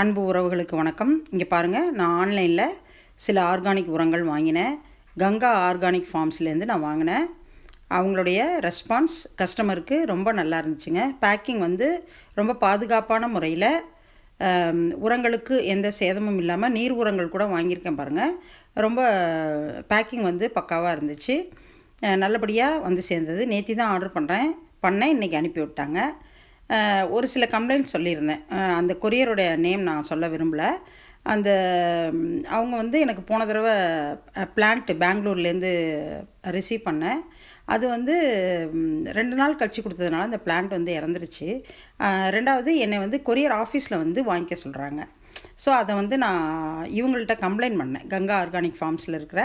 அன்பு உறவுகளுக்கு வணக்கம். இங்கே பாருங்கள், நான் ஆன்லைனில் சில ஆர்கானிக் உரங்கள் வாங்கினேன். கங்கா ஆர்கானிக் ஃபார்ம்ஸ்லேருந்து நான் வாங்கினேன். அவங்களுடைய ரெஸ்பான்ஸ் கஸ்டமருக்கு ரொம்ப நல்லா இருந்துச்சுங்க. பேக்கிங் வந்து ரொம்ப பாதுகாப்பான முறையில், உரங்களுக்கு எந்த சேதமும் இல்லாமல் நீர் உரங்கள் கூட வாங்கியிருக்கேன் பாருங்கள். ரொம்ப பேக்கிங் வந்து பக்காவாக இருந்துச்சு. நல்லபடியாக வந்து சேர்ந்தது. நேற்று தான் ஆர்டர் பண்ணேன், இன்றைக்கி அனுப்பி விட்டாங்க. ஒரு சில கம்ப்ளைண்ட் சொல்லியிருந்தேன். அந்த கொரியருடைய நேம் நான் சொல்ல விரும்பலை. அந்த அவங்க வந்து எனக்கு போன தடவை பிளான்ட்டு பெங்களூர்லேருந்து ரிசீவ் பண்ணேன். அது வந்து 2 நாள் கழிச்சு கொடுத்ததுனால அந்த பிளான்ட் வந்து இறந்துருச்சு. 2வது என்னை வந்து கொரியர் ஆஃபீஸில் வந்து வாங்கிக்க சொல்கிறாங்க. ஸோ அதை வந்து நான் இவங்கள்ட்ட கம்ப்ளைண்ட் பண்ணேன். கங்கா ஆர்கானிக் ஃபார்ம்ஸில் இருக்கிற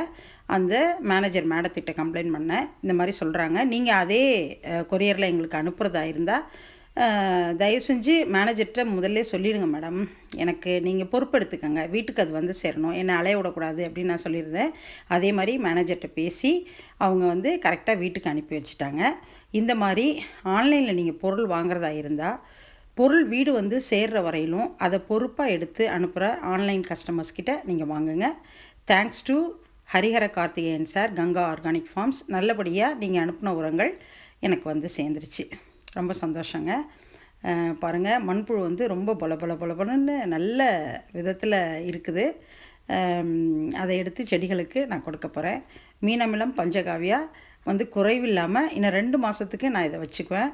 அந்த மேனேஜர் மேடத்திட்ட கம்ப்ளைண்ட் பண்ணேன். இந்த மாதிரி சொல்கிறாங்க, நீங்கள் அதே கொரியரில் எங்களுக்கு அனுப்புகிறதா இருந்தால் தயவு செஞ்சு மேனேஜர்கிட்ட முதல்ல சொல்லிவிடுங்க மேடம், எனக்கு நீங்கள் பொறுப்பெடுத்துக்கங்க, வீட்டுக்கு அது வந்து சேரணும், என்னை அலைய விடக்கூடாது அப்படின்னு நான் சொல்லியிருந்தேன். அதே மாதிரி மேனேஜர்கிட்ட பேசி அவங்க வந்து கரெக்டாக வீட்டுக்கு அனுப்பி வச்சுட்டாங்க. இந்த மாதிரி ஆன்லைனில் நீங்கள் பொருள் வாங்குறதா இருந்தால் பொருள் வீடு வந்து சேர்கிற வரையிலும் அதை பொறுப்பாக எடுத்து அனுப்புகிற ஆன்லைன் கஸ்டமர்ஸ்கிட்ட நீங்கள் வாங்குங்க. Thanks to Harihara Karthikeyan sir, Ganga organic farms. நல்லபடியாக நீங்கள் அனுப்பின உரங்கள் எனக்கு வந்து சேர்ந்துருச்சு. ரொம்ப சந்தோஷங்க. பாருங்கள், மண்புழு வந்து ரொம்ப பொலன்னு நல்ல விதத்தில் இருக்குது. அதை எடுத்து செடிகளுக்கு நான் கொடுக்க போகிறேன். மீனமிலம் பஞ்சகாவியா வந்து குறைவில்லாமல் இன்னும் 2 மாதத்துக்கு நான் இதை வச்சுக்குவேன்.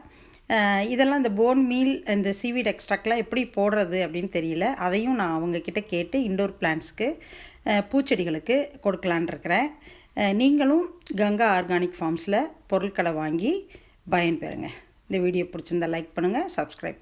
இதெல்லாம் இந்த போன் மீல், இந்த சீவீட் எக்ஸ்ட்ராக்ட்லாம் எப்படி போடுறது அப்படின்னு தெரியல. அதையும் நான் அவங்கக்கிட்ட கேட்டு இன்டோர் பிளான்ட்ஸ்க்கு, பூச்செடிகளுக்கு கொடுக்கலான் இருக்கிறேன். நீங்களும் கங்கா ஆர்கானிக் ஃபார்ம்ஸில் பொருட்களை வாங்கி பயன்பெறுங்க. இந்த வீடியோ பிடிச்சிருந்தால் லைக் பண்ணுங்கள், சப்ஸ்கிரைப் பண்ணுங்கள்.